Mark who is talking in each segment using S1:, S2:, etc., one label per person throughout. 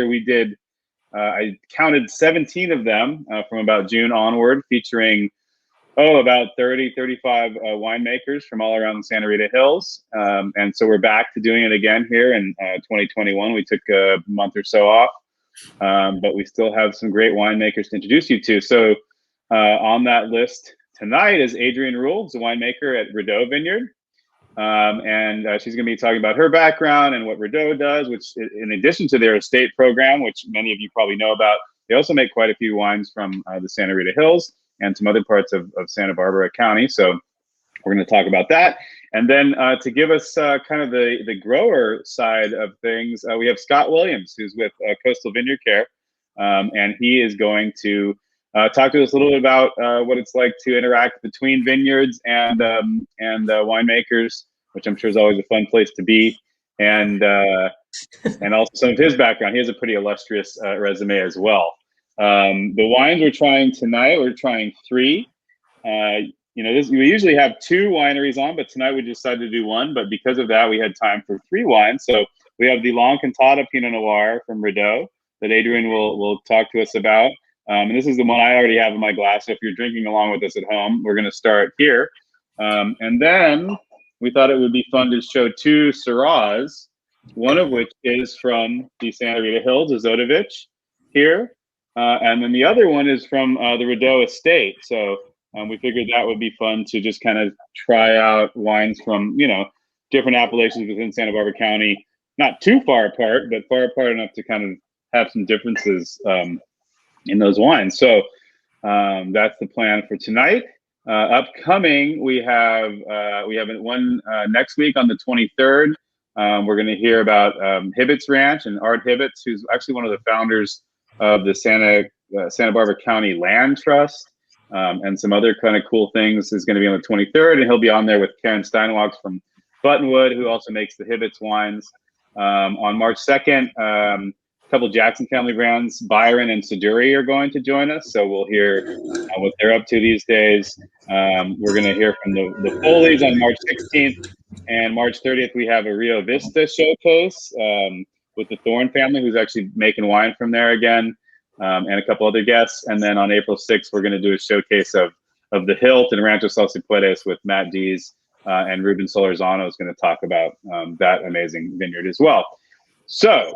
S1: We did, I counted 17 of them from about June onward, featuring about 30, 35 winemakers from all around the Santa Rita Hills. And so we're back to doing it again here in 2021. We took a month or so off, but we still have some great winemakers to introduce you to. So on that list tonight is Adrian Rule, who's a winemaker at Rideau Vineyard. And she's going to be talking about her background and what Radeau does, which in addition to their estate program, which many of you probably know about, they also make quite a few wines from the Santa Rita Hills and some other parts of Santa Barbara County. So we're going to talk about that. And then to give us kind of the grower side of things, we have Scott Williams, who's with Coastal Vineyard Care. And he is going to talk to us a little bit about what it's like to interact between vineyards and winemakers, which I'm sure is always a fun place to be, and also some of his background. He has a pretty illustrious resume as well. The wines we're trying tonight, we're trying 3. We usually have 2 wineries on, but tonight we decided to do 1. But because of that, we had time for 3 wines. So we have the Long Cantata Pinot Noir from Radeau that Adrian will talk to us about. And this is the one I already have in my glass. So if you're drinking along with us at home, we're going to start here. And then we thought it would be fun to show 2 Syrahs, one of which is from the Santa Rita Hills, Azotovich here. And then the other one is from the Radeau estate. So we figured that would be fun to just kind of try out wines from, different appellations within Santa Barbara County, not too far apart, but far apart enough to kind of have some differences in those wines. So that's the plan for tonight. Upcoming, we have one next week on the 23rd. We're going to hear about Hibbett's Ranch and Art Hibbett's, who's actually one of the founders of the Santa Barbara County Land Trust, and some other kind of cool things. Is going to be on the 23rd, and he'll be on there with Karen Steinwachs from Buttonwood, who also makes the Hibbett's wines. On March 2nd, a couple Jackson family brands, Byron and Siduri, are going to join us. So we'll hear what they're up to these days. We're going to hear from the Foleys on March 16th. And March 30th, we have a Rio Vista showcase with the Thorne family, who's actually making wine from there again, and a couple other guests. And then on April 6th, we're going to do a showcase of the Hilt and Rancho Salsipuedes with Matt Dees, and Ruben Solorzano is going to talk about that amazing vineyard as well. So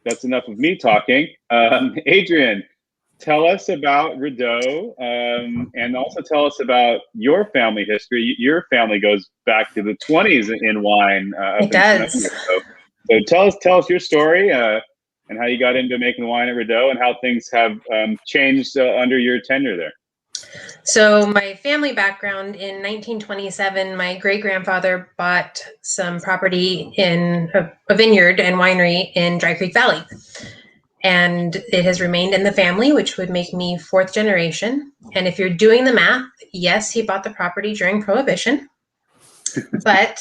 S1: that's enough of me talking. Adrian, tell us about Radeau, and also tell us about your family history. Your family goes back to the 20s in wine.
S2: It does.
S1: So tell us your story and how you got into making wine at Radeau and how things have changed under your tenure there.
S2: So my family background, in 1927, my great-grandfather bought some property in a vineyard and winery in Dry Creek Valley. And it has remained in the family, which would make me 4th generation. And if you're doing the math, yes, he bought the property during Prohibition. But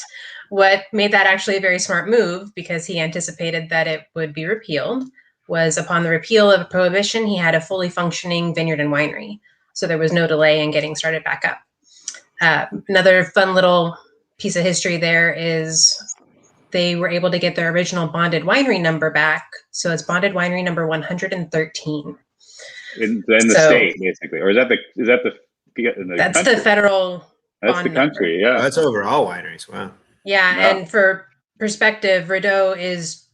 S2: what made that actually a very smart move, because he anticipated that it would be repealed, was upon the repeal of Prohibition, he had a fully functioning vineyard and winery. So there was no delay in getting started back up. Another fun little piece of history there is they were able to get their original bonded winery number back. So it's bonded winery number 113.
S1: In the state, basically. Or is that the
S2: that's
S1: country?
S2: The federal
S1: That's the country, number. Yeah.
S3: That's over all wineries. Wow.
S2: Yeah, and for perspective, Radeau is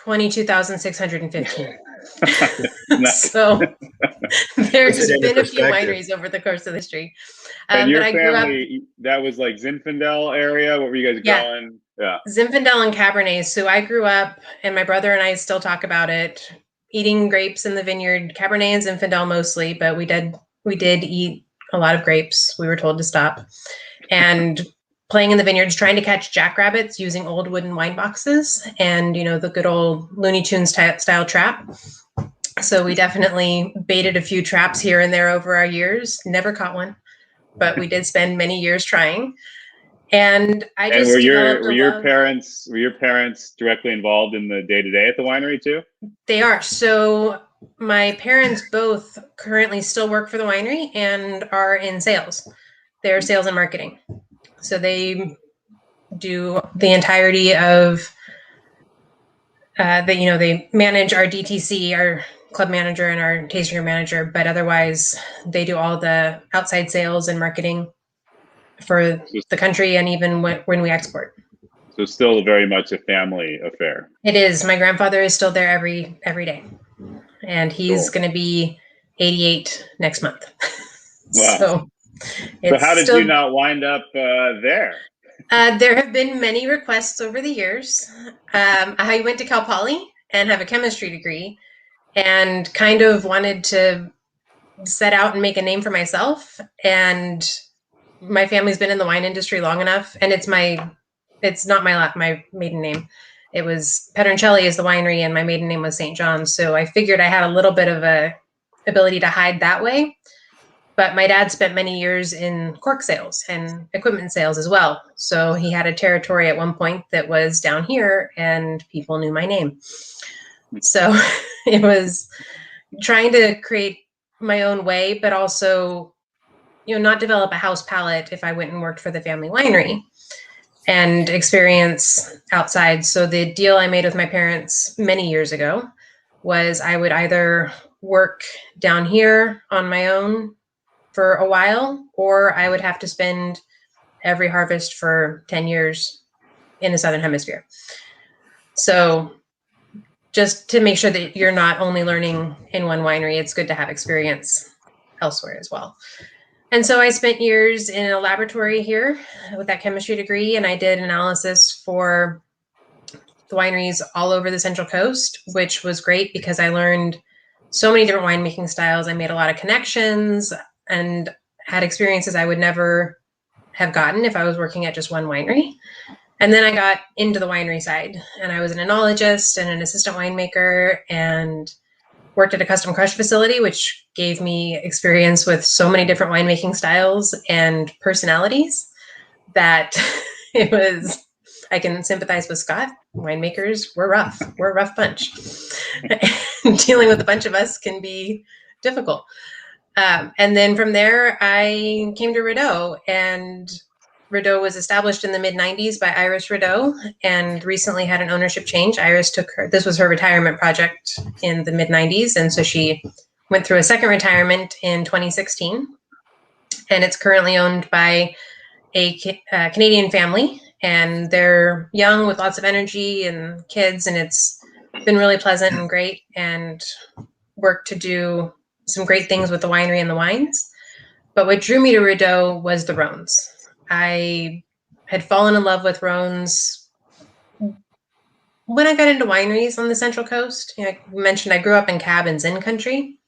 S2: 22,615. So there's been a few wineries over the course of history.
S1: And your family, that was like Zinfandel area? What were you guys going? Yeah.
S2: Zinfandel and Cabernet. So I grew up, and my brother and I still talk about it, eating grapes in the vineyard, Cabernet and Zinfandel mostly, but we did eat a lot of grapes. We were told to stop. And playing in the vineyards, trying to catch jackrabbits using old wooden wine boxes and, the good old Looney Tunes style trap. So we definitely baited a few traps here and there over our years. Never caught one, but we did spend many years trying. And
S1: were your parents directly involved in the day-to-day at the winery too?
S2: They are. So my parents both currently still work for the winery and are in sales. They're sales and marketing. So they do the entirety of they manage our DTC, our club manager and our tasting room manager, but otherwise they do all the outside sales and marketing for the country and even when we export.
S1: So still very much a family affair.
S2: It is. My grandfather is still there every day, and he's going to be 88 next month.
S1: Wow.
S2: So
S1: how did you not wind up there?
S2: There have been many requests over the years. I went to Cal Poly and have a chemistry degree and kind of wanted to set out and make a name for myself. And my family's been in the wine industry long enough, and it's not my maiden name. It was Pedroncelli is the winery, and my maiden name was St. John's. So I figured I had a little bit of a ability to hide that way. But my dad spent many years in cork sales and equipment sales as well. So he had a territory at one point that was down here, and people knew my name. So it was trying to create my own way, but also, not develop a house palate if I went and worked for the family winery and experience outside. So the deal I made with my parents many years ago was I would either work down here on my own for a while, or I would have to spend every harvest for 10 years in the Southern Hemisphere. So just to make sure that you're not only learning in one winery, it's good to have experience elsewhere as well. And so I spent years in a laboratory here with that chemistry degree, and I did analysis for the wineries all over the Central Coast, which was great because I learned so many different winemaking styles. I made a lot of connections and had experiences I would never have gotten if I was working at just one winery. And then I got into the winery side, and I was an enologist and an assistant winemaker and worked at a custom crush facility, which gave me experience with so many different winemaking styles and personalities that I can sympathize with Scott. Winemakers, we're rough. We're a rough bunch. Dealing with a bunch of us can be difficult. And then from there, I came to Radeau, and Radeau was established in the mid-90s by Iris Radeau and recently had an ownership change. Iris this was her retirement project in the mid-90s, and so she went through a second retirement in 2016. And it's currently owned by a Canadian family, and they're young with lots of energy and kids, and it's been really pleasant and great, and worked to do some great things with the winery and the wines. But what drew me to Radeau was the Rhones. I had fallen in love with Rhones when I got into wineries on the Central Coast. I mentioned I grew up in cabins in country,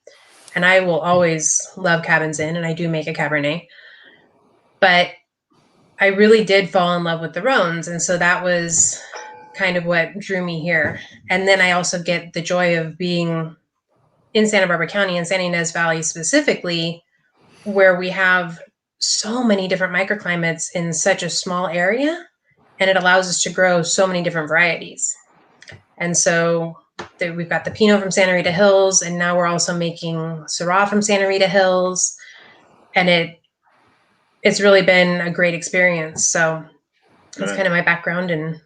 S2: and I will always love cabins in, and I do make a Cabernet. But I really did fall in love with the Rhones, and so that was kind of what drew me here. And then I also get the joy of being in Santa Barbara County and San Ynez Valley specifically, where we have so many different microclimates in such a small area, and it allows us to grow so many different varieties. And so we've got the Pinot from Santa Rita Hills, and now we're also making Syrah from Santa Rita Hills, and it's really been a great experience. So that's kind of my background and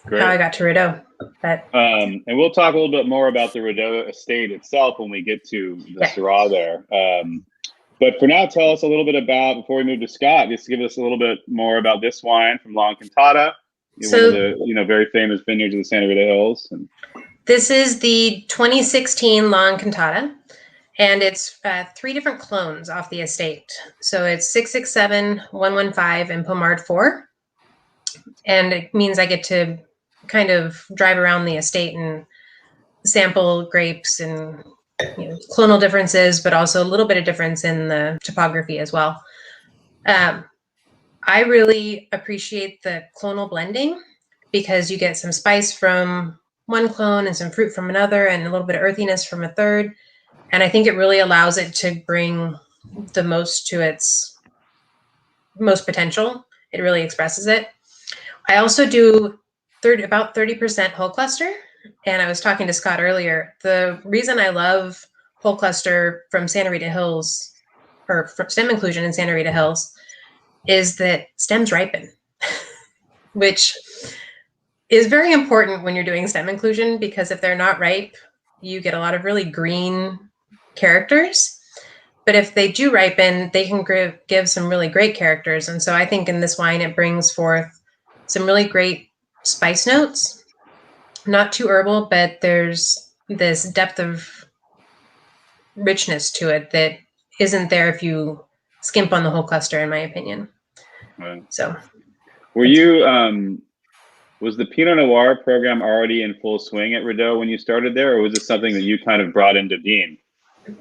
S2: how I got to Radeau.
S1: And we'll talk a little bit more about the Radeau estate itself when we get to the Syrah there. But for now, tell us a little bit about, before we move to Scott, just give us a little bit more about this wine from Long Cantata, one of the very famous vineyards of the Santa Rita Hills.
S2: This is the 2016 Long Cantata, and it's 3 different clones off the estate. So it's 667, 115, and Pommard 4. And it means I get to kind of drive around the estate and sample grapes and clonal differences, but also a little bit of difference in the topography as well. I really appreciate the clonal blending because you get some spice from one clone and some fruit from another and a little bit of earthiness from a third. And I think it really allows it to bring the most to its most potential. It really expresses it. I also do about 30% whole cluster. And I was talking to Scott earlier. The reason I love whole cluster from Santa Rita Hills, or from stem inclusion in Santa Rita Hills, is that stems ripen, which is very important when you're doing stem inclusion, because if they're not ripe, you get a lot of really green characters. But if they do ripen, they can give some really great characters. And so I think in this wine, it brings forth some really great spice notes. Not too herbal, but there's this depth of richness to it that isn't there if you skimp on the whole cluster, in my opinion.
S1: Right.
S2: So,
S1: were you, was the Pinot Noir program already in full swing at Rideau when you started there, or was it something that you kind of brought into being?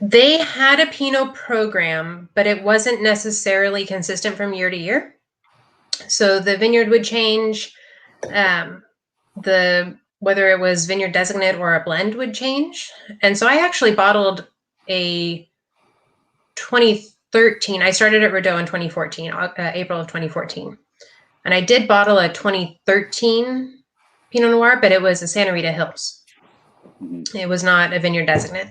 S2: They had a Pinot program, but it wasn't necessarily consistent from year to year. So the vineyard would change. Whether it was vineyard designate or a blend would change. And so I actually bottled a 2013. I started at Radeau in 2014, April of 2014. And I did bottle a 2013 Pinot Noir, but it was a Santa Rita Hills. It was not a vineyard designate.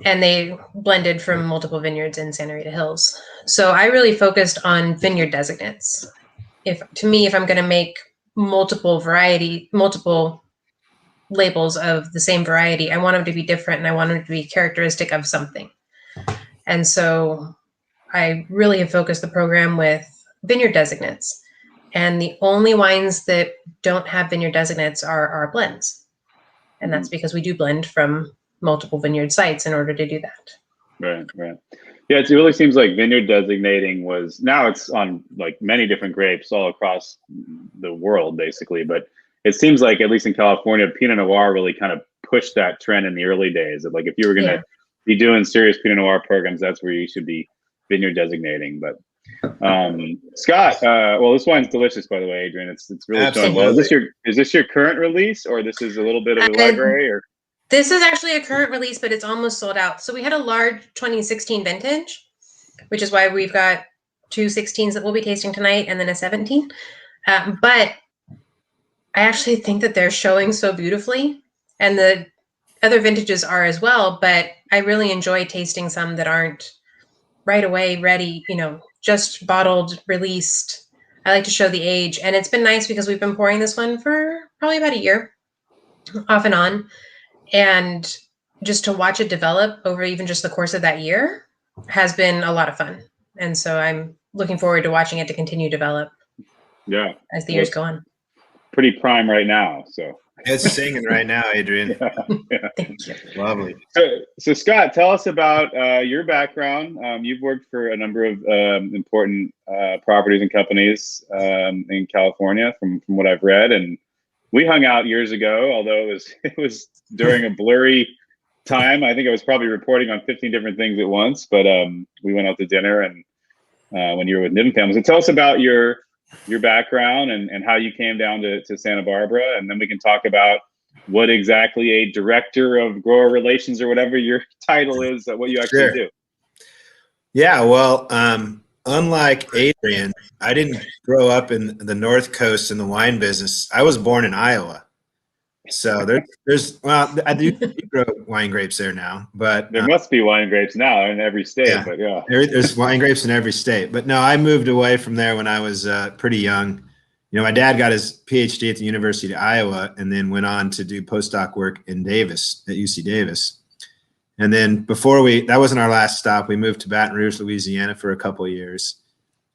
S2: And they blended from multiple vineyards in Santa Rita Hills. So I really focused on vineyard designates. If I'm going to make multiple labels of the same variety, I want them to be different, and I want them to be characteristic of something. And so I really have focused the program with vineyard designates. And the only wines that don't have vineyard designates are our blends. And that's because we do blend from multiple vineyard sites in order to do that.
S1: Right, right. Yeah, it really seems like vineyard designating now it's on like many different grapes all across the world, basically. But it seems like, at least in California, Pinot Noir really kind of pushed that trend in the early days. Like, if you were going to be doing serious Pinot Noir programs, that's where you should be vineyard designating. But Scott, well, this wine's delicious, by the way, Adrian. It's really showing well. Is this your current release, or this is a little bit of a library, or?
S2: This is actually a current release, but it's almost sold out. So we had a large 2016 vintage, which is why we've got 2 16s that we'll be tasting tonight and then a 17. But I actually think that they're showing so beautifully, and the other vintages are as well. But I really enjoy tasting some that aren't right away ready, just bottled, released. I like to show the age, and it's been nice because we've been pouring this one for probably about a year, off and on. And just to watch it develop over even just the course of that year has been a lot of fun. And so I'm looking forward to watching it to continue to develop as the years go on.
S1: Pretty prime right now. So
S3: it's singing right now, Adrian.
S1: Yeah.
S2: Thank you.
S3: Lovely.
S1: So Scott, tell us about your background. You've worked for a number of important properties and companies in California, from what I've read. And we hung out years ago, although it was during a blurry time. I think I was probably reporting on 15 different things at once, but we went out to dinner and when you were with Niven Family. So tell us about your background and how you came down to Santa Barbara, and then we can talk about what exactly a director of grower relations or whatever your title is, what you actually do.
S3: Yeah, well, unlike Adrian, I didn't grow up in the North Coast in the wine business. I was born in Iowa. So I do grow wine grapes there now, but
S1: there must be wine grapes now in every state. But
S3: there's wine grapes in every state. But no, I moved away from there when I was pretty young. My dad got his PhD at the University of Iowa and then went on to do postdoc work in Davis at UC Davis. And then that wasn't our last stop. We moved to Baton Rouge, Louisiana for a couple of years,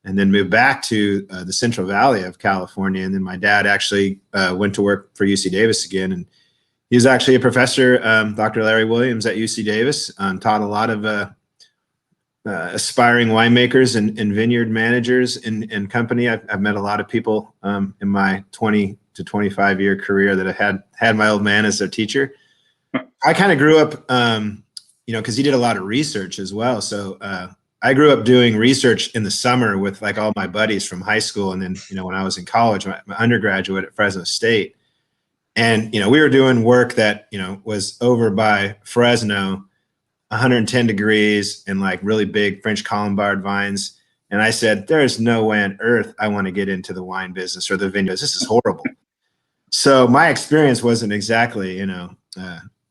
S3: and then moved back to the Central Valley of California. And then my dad actually went to work for UC Davis again. And he was actually a professor, Dr. Larry Williams at UC Davis, taught a lot of aspiring winemakers and vineyard managers in company. I've met a lot of people in my 20 to 25 year career that I had my old man as their teacher. I kind of grew up, because he did a lot of research as well. So I grew up doing research in the summer with like all my buddies from high school. And then, when I was in college, my undergraduate at Fresno State. And, we were doing work that, was over by Fresno, 110 degrees and like really big French Colombard vines. And I said, there's no way on earth I want to get into the wine business or the vineyards. This is horrible. So my experience wasn't exactly,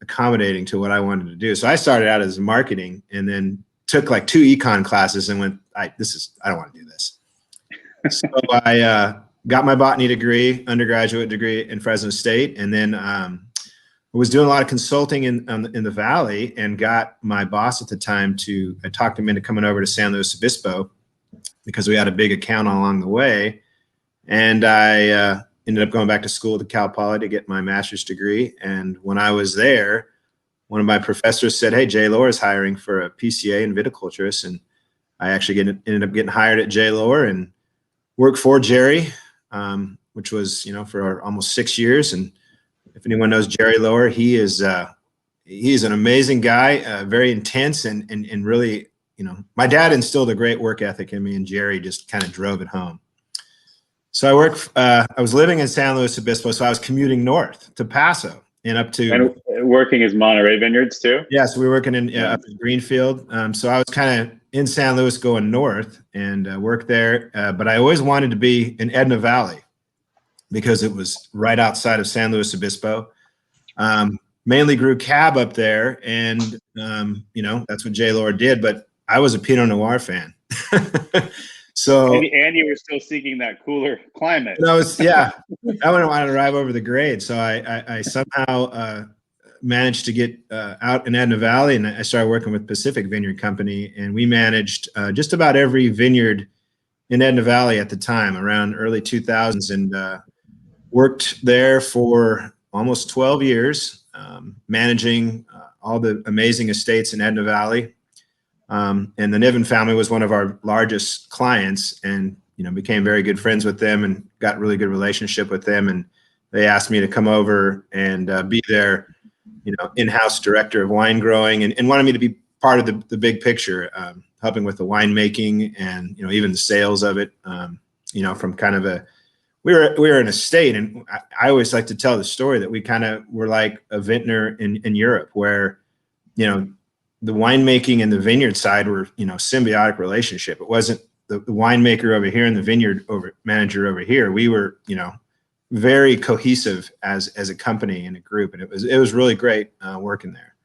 S3: accommodating to what I wanted to do. So I started out as marketing and then took like 2 econ classes and went, I don't want to do this. So I got my botany degree, undergraduate degree in Fresno State, and then was doing a lot of consulting in the Valley, and got my boss at the time I talked him into coming over to San Luis Obispo because we had a big account along the way. And I ended up going back to school at Cal Poly to get my master's degree. And when I was there, one of my professors said, "Hey, J. Lohr is hiring for a PCA in viticulturist." And I actually ended up getting hired at J. Lohr and worked for Jerry, which was, for almost 6 years. And if anyone knows Jerry Lohr, he's an amazing guy, very intense, and really, my dad instilled a great work ethic in me, and Jerry just kind of drove it home. So I was living in San Luis Obispo, so I was commuting north to Paso and up to.
S1: And working as Monterey Vineyards too?
S3: Yeah, so we were working up in Greenfield. So I was kind of in San Luis going north and worked there. But I always wanted to be in Edna Valley because it was right outside of San Luis Obispo. Mainly grew cab up there, and that's what J. Lohr did. But I was a Pinot Noir fan. So
S1: and you were still seeking that cooler climate.
S3: I wouldn't want to drive over the grade. So I somehow managed to get out in Edna Valley, and I started working with Pacific Vineyard Company, and we managed just about every vineyard in Edna Valley at the time, around early 2000s, and worked there for almost 12 years, managing all the amazing estates in Edna Valley. And the Niven family was one of our largest clients, and became very good friends with them and got a really good relationship with them. And they asked me to come over and be their in-house director of wine growing, and wanted me to be part of the big picture, helping with the winemaking and even the sales of it. From kind of we were an estate, and I always like to tell the story that we kind of were like a vintner in Europe, where the winemaking and the vineyard side were, symbiotic relationship. It wasn't the winemaker over here and the vineyard manager over here. We were, very cohesive as a company and a group, and it was really great working there.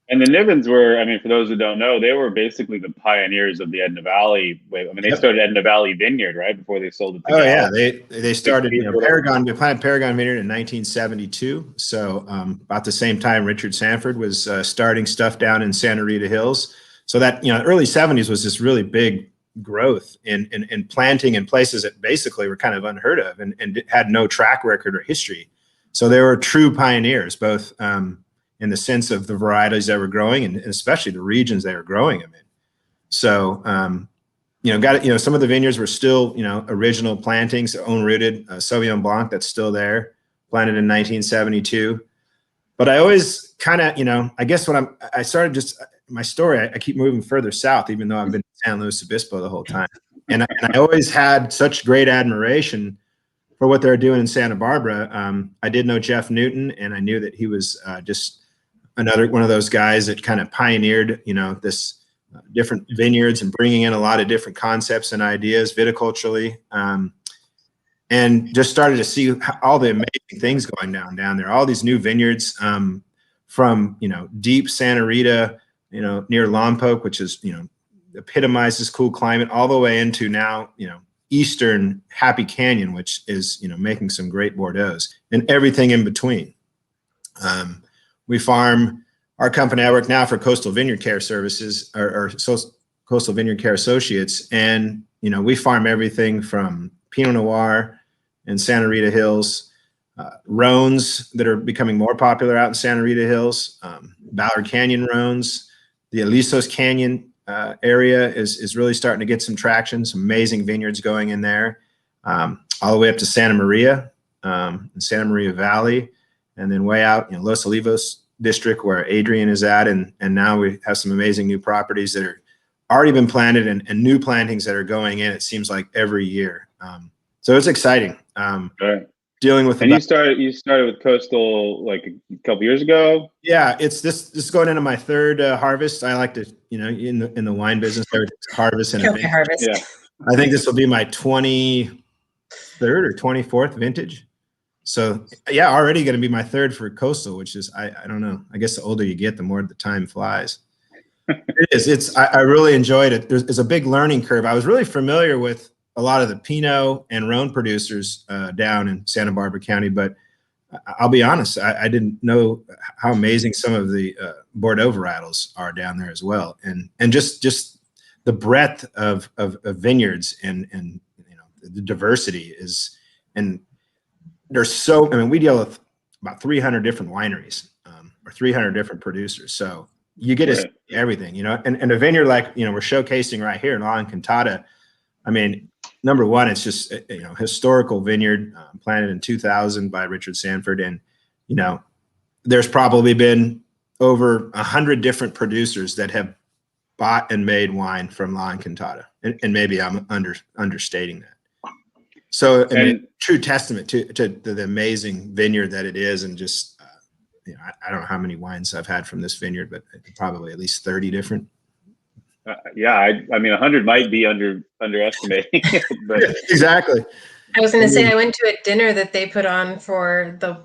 S1: And the Nivens were, for those who don't know, they were basically the pioneers of the Edna Valley way. They started Edna Valley Vineyard, right, before they sold it to
S3: Gallup. Yeah, they started, Paragon. We planted Paragon Vineyard in 1972. So about the same time, Richard Sanford was starting stuff down in Santa Rita Hills. So that early 70s was this really big growth in planting in places that basically were kind of unheard of and had no track record or history. So they were true pioneers, both in the sense of the varieties they were growing, and especially the regions they were growing them in. So, some of the vineyards were still, original plantings, own rooted, Sauvignon Blanc that's still there, planted in 1972. But I always kind of, I guess when I started my story, I keep moving further south, even though I've been in San Luis Obispo the whole time. And I always had such great admiration for what they're doing in Santa Barbara. I did know Jeff Newton, and I knew that he was just another one of those guys that kind of pioneered, this different vineyards and bringing in a lot of different concepts and ideas viticulturally, and just started to see all the amazing things going down there. All these new vineyards from deep Santa Rita, near Lompoc, which is epitomizes cool climate, all the way into now eastern Happy Canyon, which is making some great Bordeaux's, and everything in between. We farm, our company, I work now for Coastal Vineyard Care Services, or Coastal Vineyard Care Associates. And, we farm everything from Pinot Noir in Santa Rita Hills, Rhones that are becoming more popular out in Santa Rita Hills, Ballard Canyon Rhones, the Alisos Canyon area is really starting to get some traction, some amazing vineyards going in there, all the way up to Santa Maria, and Santa Maria Valley. And then way out, Los Olivos district where Adrian is at. And now we have some amazing new properties that are already been planted and new plantings that are going in, it seems like every year. So it's exciting.
S1: Right.
S3: Dealing with.
S1: And you started with Coastal like a couple years ago?
S3: Yeah, it's this is going into my third harvest. I like to, in the wine business, there's harvest and
S2: harvest.
S1: Yeah.
S3: I think this will be my 23rd or 24th vintage. So yeah, already going to be my third for Coastal, which is, I don't know. I guess the older you get, the more the time flies. It is. I really enjoyed it. There's a big learning curve. I was really familiar with a lot of the Pinot and Rhone producers down in Santa Barbara County, but I'll be honest, I didn't know how amazing some of the Bordeaux varietals are down there as well, and just the breadth of vineyards and the diversity is, and there's so, I mean, we deal with about 300 different wineries or 300 different producers, so you get to see everything, and a vineyard like we're showcasing right here in Long Cantata. I mean, number one, it's just historical vineyard planted in 2000 by Richard Sanford, and there's probably been over 100 different producers that have bought and made wine from Long Cantata, and maybe I'm understating that. So, I mean, true testament to the amazing vineyard that it is, and just I don't know how many wines I've had from this vineyard, but probably at least 30 different.
S1: Yeah, I mean, 100 might be underestimating, but
S3: exactly.
S2: I was going to say, I went to a dinner that they put on for the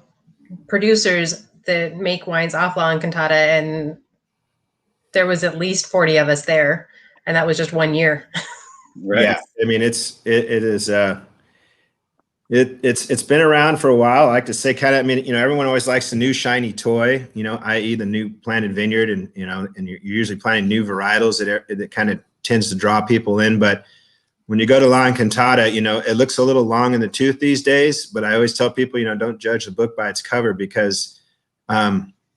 S2: producers that make wines off Long Cantata, and there was at least 40 of us there, and that was just 1 year.
S1: Right.
S3: Yeah, I mean, it's been around for a while. I like to say, kind of, I mean, everyone always likes the new shiny toy, i.e. the new planted vineyard, and and you're usually planting new varietals that kind of tends to draw people in. But when you go to Long Cantata, it looks a little long in the tooth these days. But I always tell people, don't judge the book by its cover, because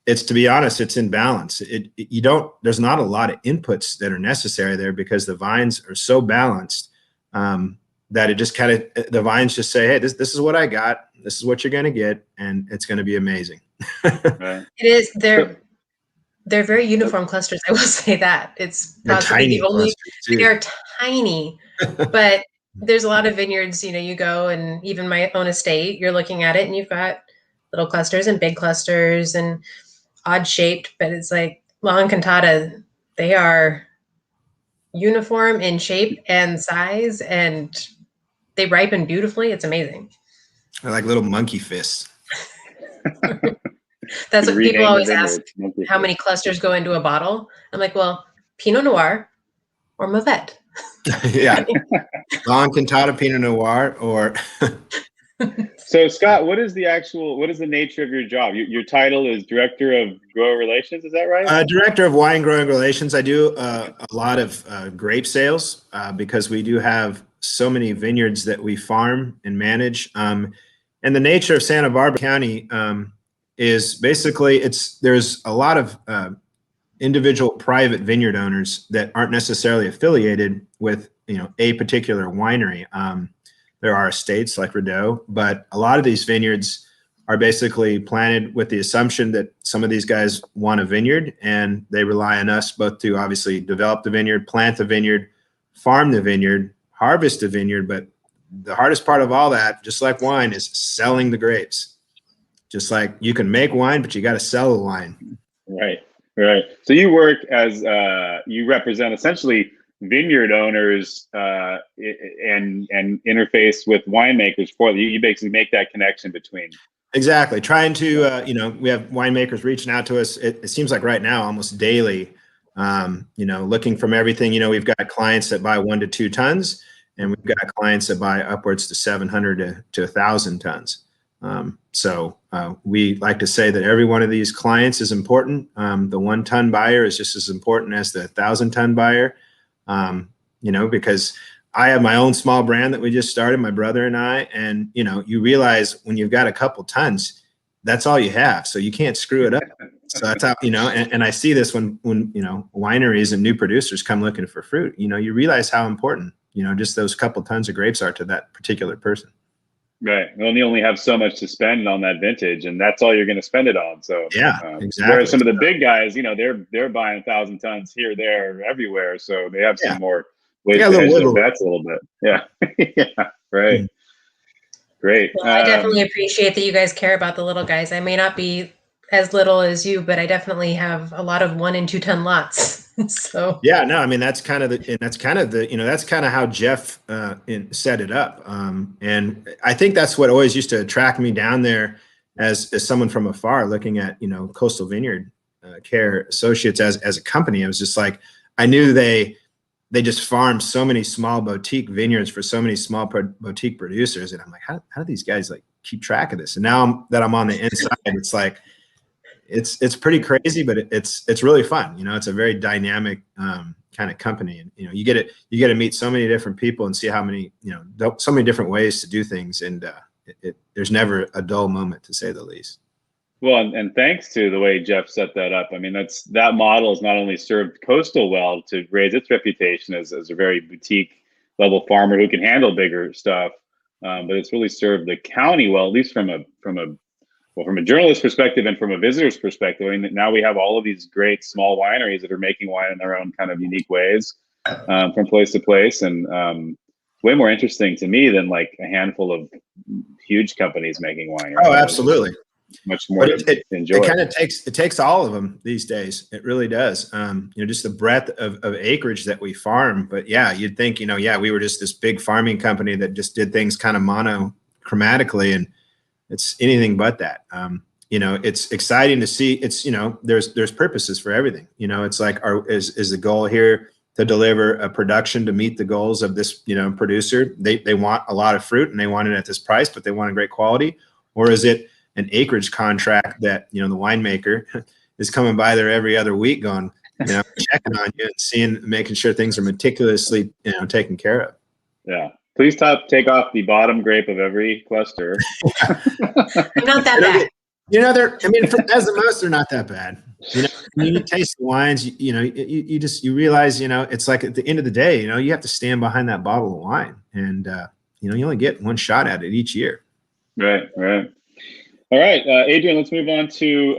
S3: it's, to be honest, it's in balance. There's not a lot of inputs that are necessary there, because the vines are so balanced that it just kind of, the vines just say, hey, this is what I got. This is what you're going to get. And it's going to be amazing.
S2: It is. They're very uniform clusters. I will say that. It's possibly the only, they're tiny, but there's a lot of vineyards, you go, and even my own estate, you're looking at it and you've got little clusters and big clusters and odd shaped, but it's like Long Cantata, they are uniform in shape and size, and they ripen beautifully. It's amazing.
S3: They're like little monkey fists.
S2: That's what people always ask, how many clusters go into a bottle? I'm like, well, Pinot Noir or Mourvedre.
S3: Yeah. Long Cantata Pinot Noir or...
S1: So Scott, what is the nature of your job? Your title is Director of Grower Relations, is that right?
S3: Director of Wine Growing Relations. I do a lot of grape sales because we do have so many vineyards that we farm and manage. And the nature of Santa Barbara County is basically there's a lot of individual private vineyard owners that aren't necessarily affiliated with a particular winery. There are estates like Radeau, but a lot of these vineyards are basically planted with the assumption that some of these guys want a vineyard, and they rely on us both to obviously develop the vineyard, plant the vineyard, farm the vineyard, harvest the vineyard. But the hardest part of all that, just like wine, is selling the grapes. Just like you can make wine, but you got to sell the wine.
S1: Right. So you work as you represent essentially vineyard owners and interface with winemakers for you. You basically make that connection between.
S3: Exactly. Trying to, we have winemakers reaching out to us. It seems like right now almost daily, looking from everything. We've got clients that buy 1 to 2 tons, and we've got clients that buy upwards to 700 to 1,000 tons. So we like to say that every one of these clients is important. The 1 ton buyer is just as important as the 1,000-ton buyer. Because I have my own small brand that we just started, my brother and I, and, you realize when you've got a couple tons, that's all you have. So you can't screw it up. So that's how, and I see this when wineries and new producers come looking for fruit, you realize how important, just those couple tons of grapes are to that particular person.
S1: Right. Well, you only have so much to spend on that vintage, and that's all you're going to spend it on. So
S3: yeah, exactly.
S1: Whereas some of the big guys, they're buying 1,000 tons here, there, everywhere. So they have some more ways to hedge their bets a little bit. Yeah. Yeah. Right. Great.
S2: Well, I definitely appreciate that you guys care about the little guys. I may not be as little as you, but I definitely have a lot of 1 and 2 ton lots. So
S3: yeah, no, I mean, that's kind of how Jeff set it up. And I think that's what always used to attract me down there as someone from afar looking at, Coastal Vineyard Care Associates as a company. I was just like, I knew they they just farm so many small boutique vineyards for so many small boutique producers. And I'm like, how do these guys like keep track of this? And now that I'm on the inside, it's like, it's pretty crazy, but it's really fun. You know, it's a very dynamic kind of company. And, you know, you get to meet so many different people and see how many, you know, so many different ways to do things. And there's never a dull moment, to say the least.
S1: Well, and thanks to the way Jeff set that up, I mean, that model has not only served Coastal well to raise its reputation as a very boutique level farmer who can handle bigger stuff, but it's really served the county well, at least from a journalist perspective and from a visitor's perspective. I mean, now we have all of these great small wineries that are making wine in their own kind of unique ways from place to place, and way more interesting to me than like a handful of huge companies making wine.
S3: Oh, absolutely.
S1: Much more to enjoy.
S3: It kind of takes all of them these days. It really does. You know, just the breadth of acreage that we farm. But yeah, you'd think, you know, yeah, we were just this big farming company that just did things kind of monochromatically, and it's anything but that. You know, it's exciting to see. It's, you know, there's purposes for everything. You know, it's like, is the goal here to deliver a production to meet the goals of this, you know, producer? They want a lot of fruit and they want it at this price, but they want a great quality. Or is it an acreage contract that, you know, the winemaker is coming by there every other week going, you know, checking on you and making sure things are meticulously, you know, taken care of.
S1: Yeah. Please take off the bottom grape of every cluster.
S2: Not that bad.
S3: You know, as the most, they're not that bad. You know, when you taste the wines, you know, you realize, you know, it's like at the end of the day, you know, you have to stand behind that bottle of wine, and you know, you only get one shot at it each year.
S1: Right. All right, Adrian, let's move on to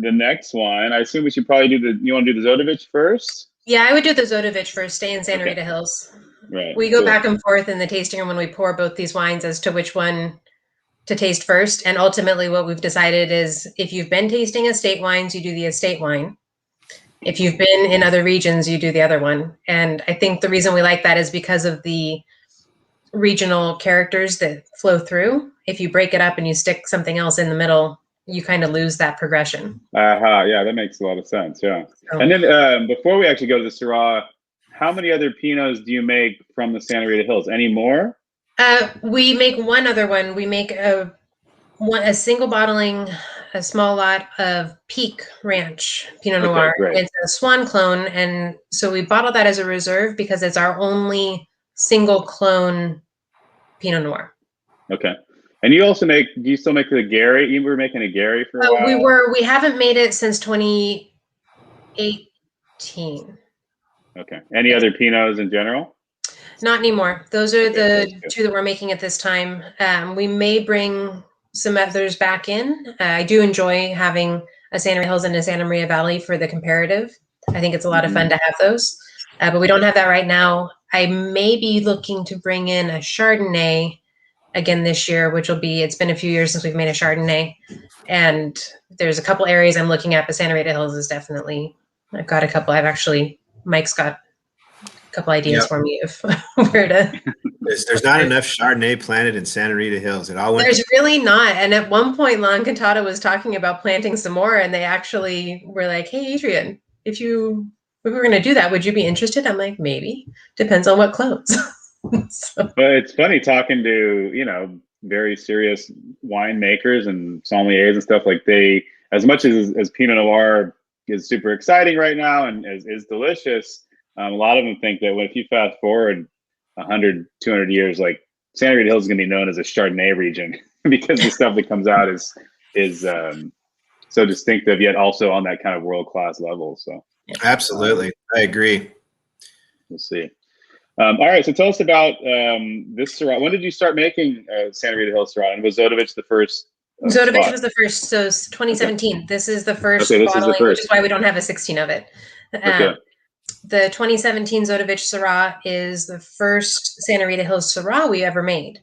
S1: the next wine. I assume we should probably you want to do the Zodovich first?
S2: Yeah, I would do the Zodovich first, stay in Santa Rita Hills.
S1: Right.
S2: We go back and forth in the tasting room when we pour both these wines as to which one to taste first. And ultimately what we've decided is if you've been tasting estate wines, you do the estate wine. If you've been in other regions, you do the other one. And I think the reason we like that is because of the regional characters that flow through. If you break it up and you stick something else in the middle, you kind of lose that progression.
S1: Yeah, that makes a lot of sense. Yeah. So, and then before we actually go to the Syrah, how many other Pinots do you make from the Santa Rita Hills? Any more?
S2: We make one other one. We make a single bottling, a small lot of Peak Ranch Pinot Noir.
S1: Great.
S2: It's a Swan clone, and so we bottle that as a reserve because it's our only single clone Pinot Noir. Okay.
S1: And you also do you still make the Gary? You were making a Gary for a while?
S2: We haven't made it since 2018.
S1: Okay. Any other Pinots in general?
S2: Not anymore. Those are the two that we're making at this time. We may bring some others back in. I do enjoy having a Santa Maria Hills and a Santa Maria Valley for the comparative. I think it's a lot of fun to have those, but we don't have that right now. I may be looking to bring in a Chardonnay again this year, which will be, it's been a few years since we've made a Chardonnay. And there's a couple areas I'm looking at, but Santa Rita Hills is definitely, I've got a couple. Mike's got a couple ideas for me of where to.
S3: There's not enough Chardonnay planted in Santa Rita Hills.
S2: There's really not. And at one point, Long Cantata was talking about planting some more, and they actually were like, "Hey, Adrian, if we were going to do that, would you be interested?" I'm like, maybe. Depends on what clones.
S1: But it's funny talking to, you know, very serious winemakers and sommeliers and stuff, like as much as Pinot Noir is super exciting right now and is delicious, a lot of them think that if you fast forward 100, 200 years, like Santa Rita Hills is going to be known as a Chardonnay region because the stuff that comes out is so distinctive, yet also on that kind of world-class level. So
S3: absolutely, I agree.
S1: We'll see. All right, so tell us about this Syrah. When did you start making Santa Rita Hills Syrah? And was Zodovich the first?
S2: Zodovich was the first, so 2017. Okay. This is the first bottling, which is why we don't have a 16 of it. The 2017 Zodovich Syrah is the first Santa Rita Hills Syrah we ever made.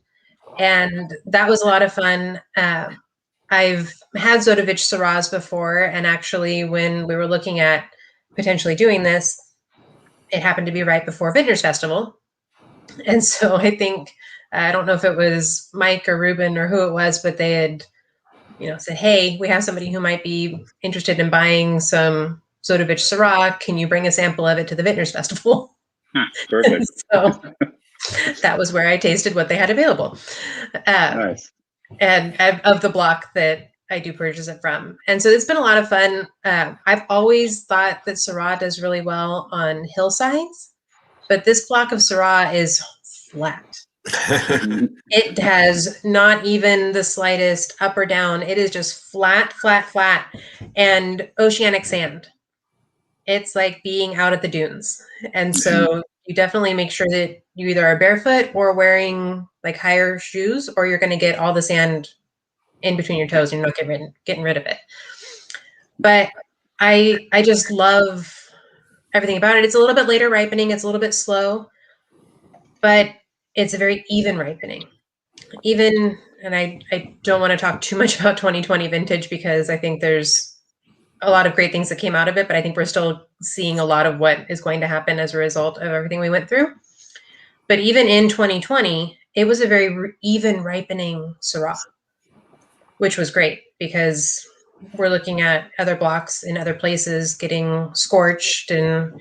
S2: And that was a lot of fun. I've had Zodovich Syrahs before, and actually when we were looking at potentially doing this, it happened to be right before Vintners Festival. And so I think, I don't know if it was Mike or Ruben or who it was, but they had, you know, said, "Hey, we have somebody who might be interested in buying some Zodovich Syrah. Can you bring a sample of it to the Vintners Festival?"
S1: Perfect.
S2: So that was where I tasted what they had available.
S1: Nice.
S2: And of the block that I do purchase it from. And so it's been a lot of fun. I've always thought that Syrah does really well on hillsides, but this block of Syrah is flat. It has not even the slightest up or down. It is just flat, flat, flat, and oceanic sand. It's like being out at the dunes. And so you definitely make sure that you either are barefoot or wearing like higher shoes, or you're going to get all the sand in between your toes and you're not getting rid of it. But I just love everything about it. It's a little bit later ripening. It's a little bit slow, but it's a very even ripening. Even, and I don't want to talk too much about 2020 vintage because I think there's a lot of great things that came out of it, but I think we're still seeing a lot of what is going to happen as a result of everything we went through. But even in 2020, it was a very even ripening Syrah, which was great because we're looking at other blocks in other places getting scorched and,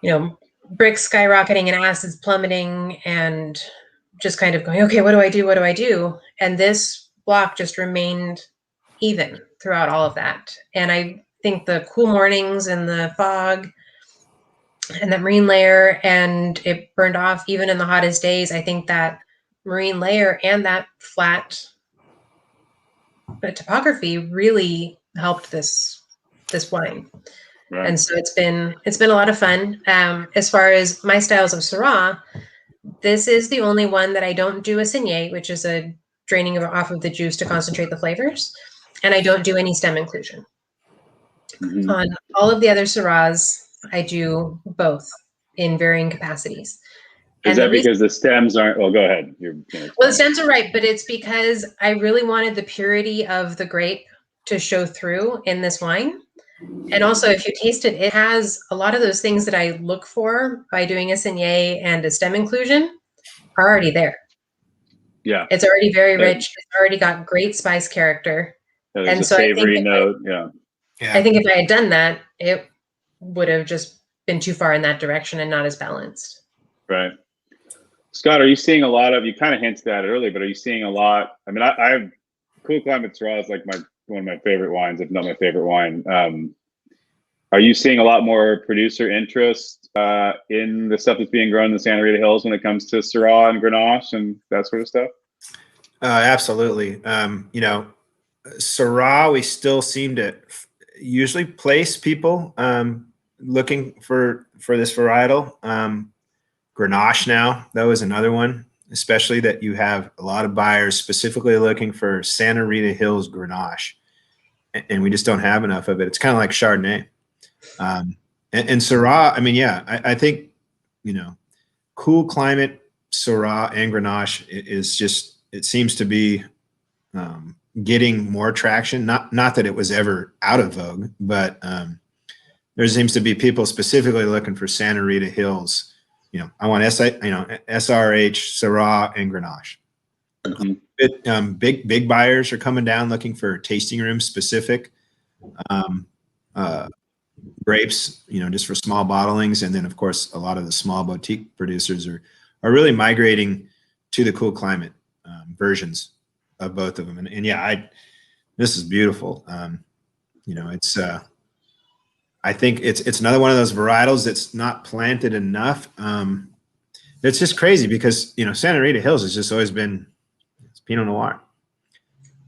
S2: you know, bricks skyrocketing and acids plummeting and just kind of going, okay, what do I do? What do I do? And this block just remained even throughout all of that. And I think the cool mornings and the fog and that marine layer, and it burned off even in the hottest days. I think that marine layer and that flat topography really helped this wine. Right. And so it's been a lot of fun. As far as my styles of Syrah, this is the only one that I don't do a saignée, which is a draining off of the juice to concentrate the flavors. And I don't do any stem inclusion. Mm-hmm. On all of the other Syrahs, I do both in varying capacities.
S1: Is that because the stems aren't? Well, go ahead.
S2: Well, the stems are right, but it's because I really wanted the purity of the grape to show through in this wine. And also, if you taste it, it has a lot of those things that I look for by doing a saignée and a stem inclusion are already there.
S1: Yeah.
S2: It's already very rich. It's already got great spice character.
S1: And so savory note.
S2: I think if I had done that, it would have just been too far in that direction and not as balanced.
S1: Right. Scott, are you seeing a lot of, you kind of hinted at it earlier, but are you seeing a lot? I mean, I have Cool Climate Syrah is like one of my favorite wines, if not my favorite wine. Are you seeing a lot more producer interest in the stuff that's being grown in the Santa Rita Hills when it comes to Syrah and Grenache and that sort of stuff?
S3: Absolutely. Syrah, we still seem to usually place people looking for this varietal. Grenache now, that was another one, especially that you have a lot of buyers specifically looking for Santa Rita Hills Grenache, and we just don't have enough of it. It's kind of like Chardonnay. And Syrah, I mean, I think, Cool Climate Syrah and Grenache is just, it seems to be getting more traction. Not that it was ever out of vogue, but there seems to be people specifically looking for Santa Rita Hills. I want SRH, Syrah, and Grenache. Mm-hmm. Big buyers are coming down looking for tasting room specific grapes, just for small bottlings. And then, of course, a lot of the small boutique producers are really migrating to the Cool Climate versions of both of them. And this is beautiful. It's I think it's another one of those varietals that's not planted enough. It's just crazy because Santa Rita Hills has just always been Pinot Noir,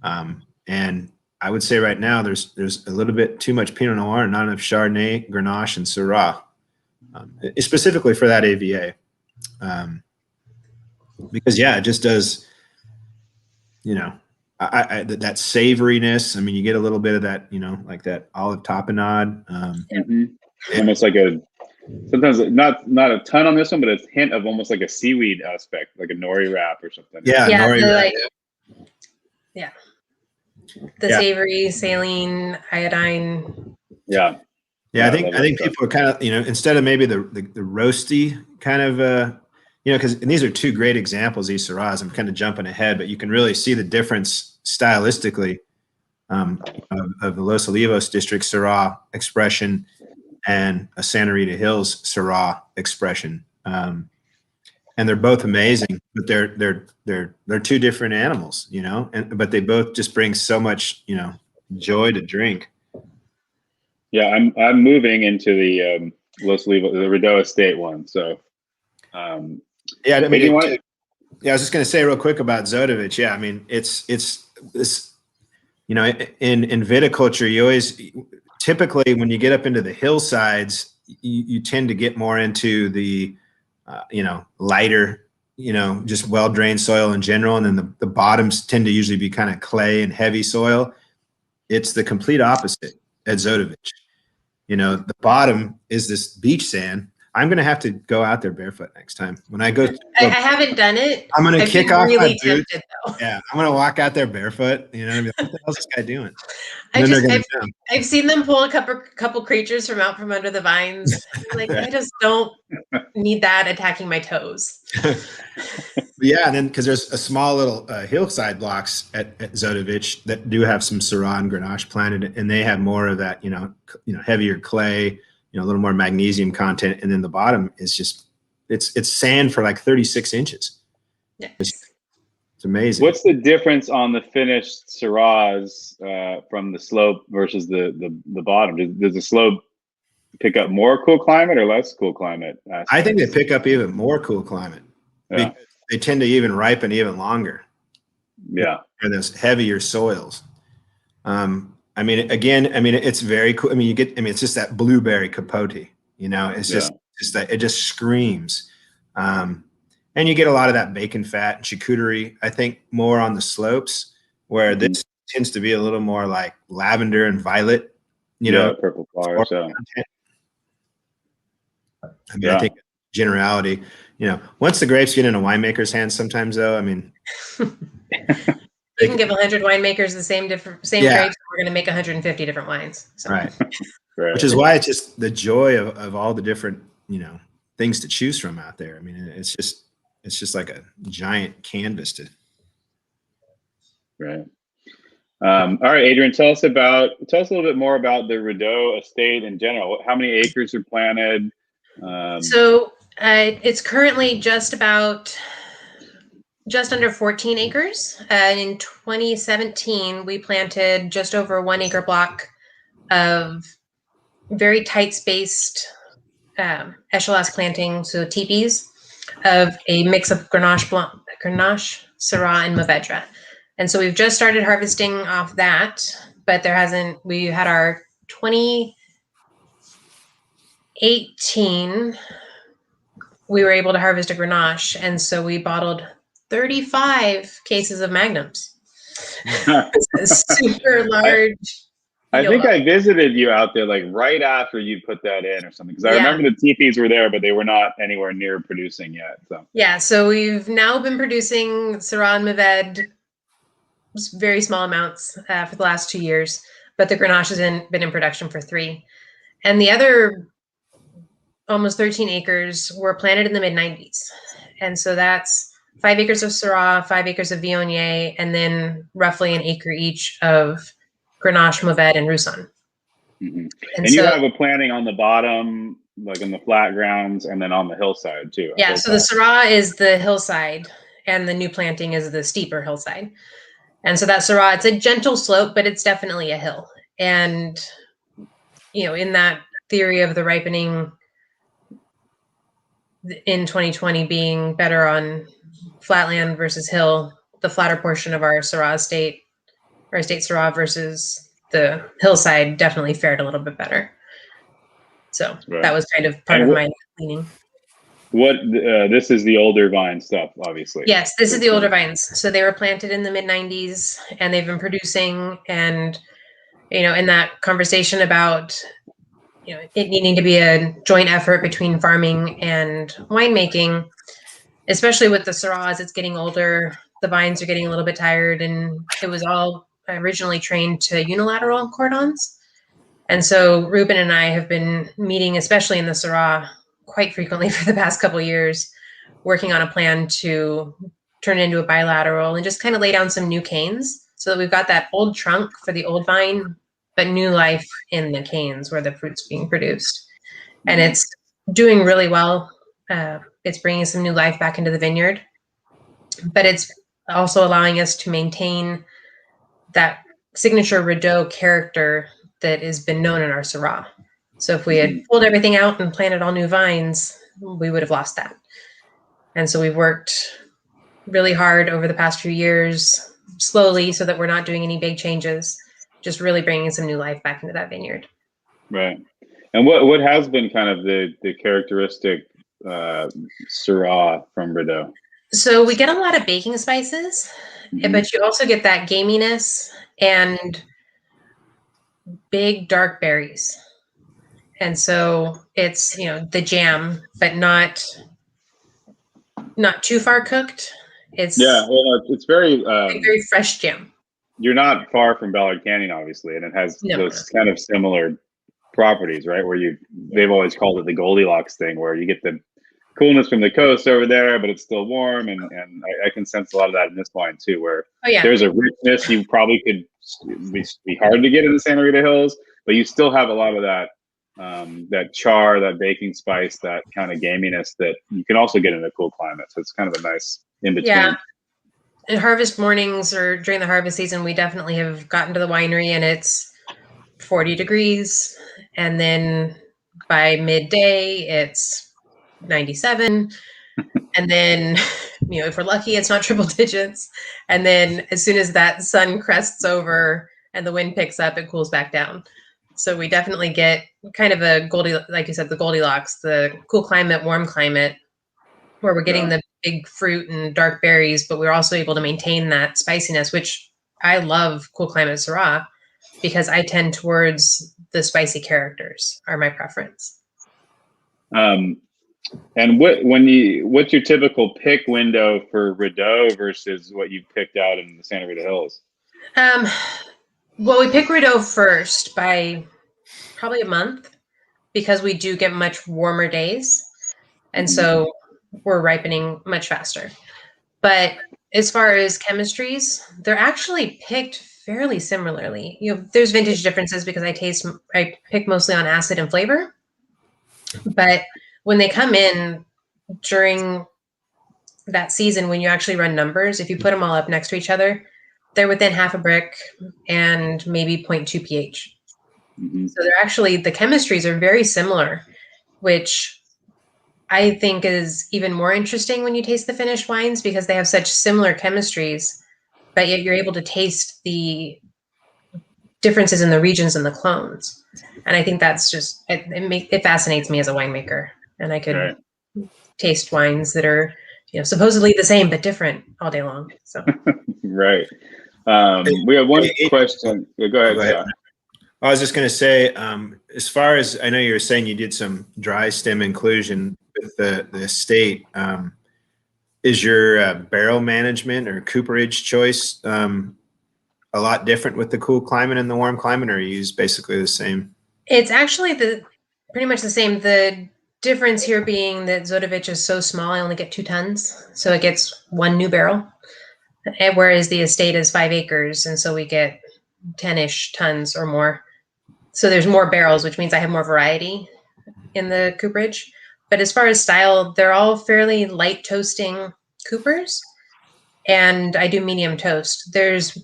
S3: and I would say right now there's a little bit too much Pinot Noir and not enough Chardonnay, Grenache, and Syrah, specifically for that AVA, because it just does, that savoriness. I mean, you get a little bit of that, like that olive tapenade.
S1: Almost like sometimes not a ton on this one, but a hint of almost like a seaweed aspect, like a nori wrap or something.
S3: Nori wrap.
S2: The savory, saline, iodine.
S3: Yeah, I think people are kind of, instead of maybe the roasty kind of, because these are two great examples, these Syrahs. I'm kind of jumping ahead, but you can really see the difference stylistically of the Los Olivos district Syrah expression and a Santa Rita Hills Syrah expression. And they're both amazing, but they're two different animals, you know, but they both just bring so much, you know, joy to drink.
S1: Yeah, I'm moving into the let's leave it, the Rideau Estate one. So
S3: yeah, I mean,
S1: Adrian,
S3: I was just going to say real quick about Zodovich. Yeah, I mean, it's this, you know, in viticulture, you always typically when you get up into the hillsides, you tend to get more into the you know, lighter, you know, just well-drained soil in general. And then the bottoms tend to usually be kind of clay and heavy soil. It's the complete opposite at Zodovich. You know, the bottom is this beach sand. I'm going to have to go out there barefoot next time. When I go,
S2: I haven't done it.
S3: I'm going to kick off
S2: really
S3: my boots.
S2: tempted, though.
S3: Yeah, I'm going to walk out there barefoot. You know, and be like, what the hell is this guy doing?
S2: I've seen them pull a couple creatures from out from under the vines. Like, I just don't need that attacking my toes.
S3: Yeah, and then because there's a small little hillside blocks at Zodovich that do have some Syrah and Grenache planted, and they have more of that, you know, heavier clay, you know, a little more magnesium content, and then the bottom is just it's sand for like 36 inches.
S2: Yeah.
S3: It's amazing.
S1: What's the difference on the finished Syrahs from the slope versus the bottom? Does the slope pick up more cool climate or less cool climate aspects?
S3: I think they pick up even more cool climate.
S1: Yeah.
S3: Because they tend to even ripen even longer.
S1: Yeah.
S3: For those heavier soils. I mean, again, I mean, it's very cool. I mean, it's just that blueberry capote, you know, it's just that it just screams. And you get a lot of that bacon fat and charcuterie, I think, more on the slopes, where this tends to be a little more like lavender and violet, you know,
S1: purple flowers. Yeah.
S3: I mean, I think generality, you know, once the grapes get in a winemaker's hands sometimes, though, I mean,
S2: you can give 100 winemakers the same grapes, and we're going to make 150 different wines. So.
S3: Right. Which is why it's just the joy of all the different, you know, things to choose from out there. I mean, it's just like a giant canvas to.
S1: Right. All right, Adrian, tell us a little bit more about the Radeau estate in general. How many acres are planted?
S2: So it's currently just under 14 acres. In 2017, we planted just over 1 acre block of very tight spaced Echellas planting, so teepees, of a mix of Grenache, Syrah, and Mourvedre. And so we've just started harvesting off that, but we had our 2018, we were able to harvest a Grenache, and so we bottled 35 cases of Magnums. Super large.
S1: I think I visited you out there like right after you put that in or something, because I remember the teepees were there, but they were not anywhere near producing yet. So
S2: we've now been producing Syrah and Mourvedre, very small amounts for the last 2 years, but the Grenache has been in production for 3. And the other almost 13 acres were planted in the mid-90s. And so that's 5 acres of Syrah, 5 acres of Viognier, and then roughly an acre each of Grenache, Mourvedre, and Roussanne.
S1: Mm-hmm. And you have a planting on the bottom, like on the flat grounds, and then on the hillside too.
S2: Yeah, so the Syrah is the hillside, and the new planting is the steeper hillside. And so that Syrah, it's a gentle slope, but it's definitely a hill. And, you know, in that theory of the ripening in 2020 being better on flatland versus hill, the flatter portion of our Syrah estate, our estate Syrah versus the hillside, definitely fared a little bit better. So that was kind of part of my leaning.
S1: This is the older vine stuff, obviously.
S2: Yes, this is the older vines. So they were planted in the mid-90s, and they've been producing. And, you know, in that conversation about, you know, it needing to be a joint effort between farming and winemaking, especially with the Syrah, as it's getting older, the vines are getting a little bit tired, and it was all originally trained to unilateral cordons. And so Ruben and I have been meeting, especially in the Syrah, quite frequently for the past couple of years, working on a plan to turn it into a bilateral and just kind of lay down some new canes so that we've got that old trunk for the old vine, but new life in the canes where the fruit's being produced. and it's doing really well. It's bringing some new life back into the vineyard, but it's also allowing us to maintain that signature Radeau character that has been known in our Syrah. So if we had pulled everything out and planted all new vines, we would have lost that. And so we've worked really hard over the past few years, slowly, so that we're not doing any big changes, just really bringing some new life back into that vineyard.
S1: Right. And what has been kind of the characteristic Syrah from Radeau?
S2: So we get a lot of baking spices, but you also get that gaminess and big dark berries. And so it's, the jam, but not too far cooked. It's
S1: it's very
S2: very fresh jam.
S1: You're not far from Ballard Canyon, obviously, and it has those kind of similar properties, right? Where they've always called it the Goldilocks thing, where you get the coolness from the coast over there, but it's still warm, and I can sense a lot of that in this wine too, where there's a richness you probably could be hard to get in the Santa Rita Hills, but you still have a lot of that that char, that baking spice, that kind of gaminess that you can also get in a cool climate. So it's kind of a nice in between.
S2: Yeah. In harvest mornings or during the harvest season, we definitely have gotten to the winery and it's 40 degrees. And then by midday, it's 97. And then, if we're lucky, it's not triple digits. And then as soon as that sun crests over and the wind picks up, it cools back down. So we definitely get kind of like you said, the Goldilocks, the cool climate, warm climate, where we're getting the big fruit and dark berries, but we're also able to maintain that spiciness, which I love cool climate Syrah because I tend towards the spicy characters are my preference.
S1: And what's your typical pick window for Radeau versus what you picked out in the Santa Rita Hills?
S2: Well, we pick Rideau first by probably a month because we do get much warmer days. And so we're ripening much faster. But as far as chemistries, they're actually picked fairly similarly. There's vintage differences because I pick mostly on acid and flavor. But when they come in during that season, when you actually run numbers, if you put them all up next to each other, they're within half a brick and maybe 0.2 pH. So they're actually, the chemistries are very similar, which I think is even more interesting when you taste the finished wines because they have such similar chemistries, but yet you're able to taste the differences in the regions and the clones. And I think that's just, it fascinates me as a winemaker. And I could taste wines that are, supposedly the same, but different all day long. So.
S1: Right. We have one question. Yeah, go ahead. Scott.
S3: I was just going to say, as far as I know, you were saying you did some dry stem inclusion with the estate. Is your barrel management or cooperage choice a lot different with the cool climate and the warm climate, or you use basically the same?
S2: It's actually pretty much the same. The difference here being that Zodovich is so small, I only get 2 tons, so it gets 1 new barrel, whereas the estate is 5 acres, and so we get 10-ish tons or more. So there's more barrels, which means I have more variety in the cooperage. But as far as style, they're all fairly light toasting coopers, and I do medium toast. There's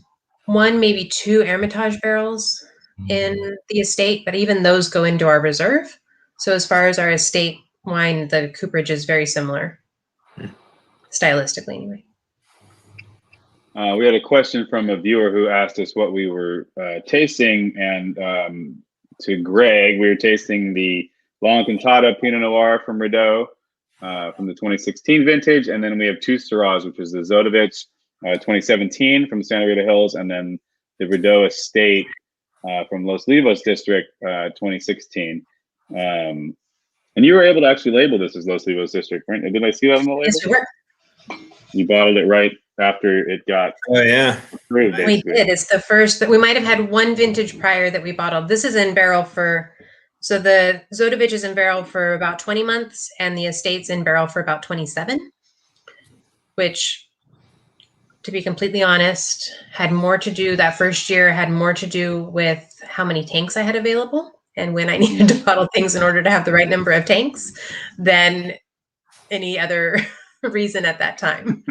S2: 1, maybe 2 Hermitage barrels in the estate, but even those go into our reserve. So as far as our estate wine, the cooperage is very similar, stylistically anyway.
S1: We had a question from a viewer who asked us what we were tasting, and to Greg, we were tasting the Long Cantata Pinot Noir from Radeau from the 2016 vintage, and then we have 2 Syrahs, which is the Zodovich 2017 from Santa Rita Hills, and then the Rideau Estate from Los Livos District 2016. And you were able to actually label this as Los Livos District, right? Did I see that on the label?
S2: Yes, we were.
S1: You bottled it right after it got approved.
S2: We did. It's the first that we might have had 1 vintage prior that we bottled. This is in barrel so the Zodovich is in barrel for about 20 months and the estate's in barrel for about 27, which, to be completely honest, had more to do with how many tanks I had available. and when I needed to bottle things in order to have the right number of tanks than any other reason at that time.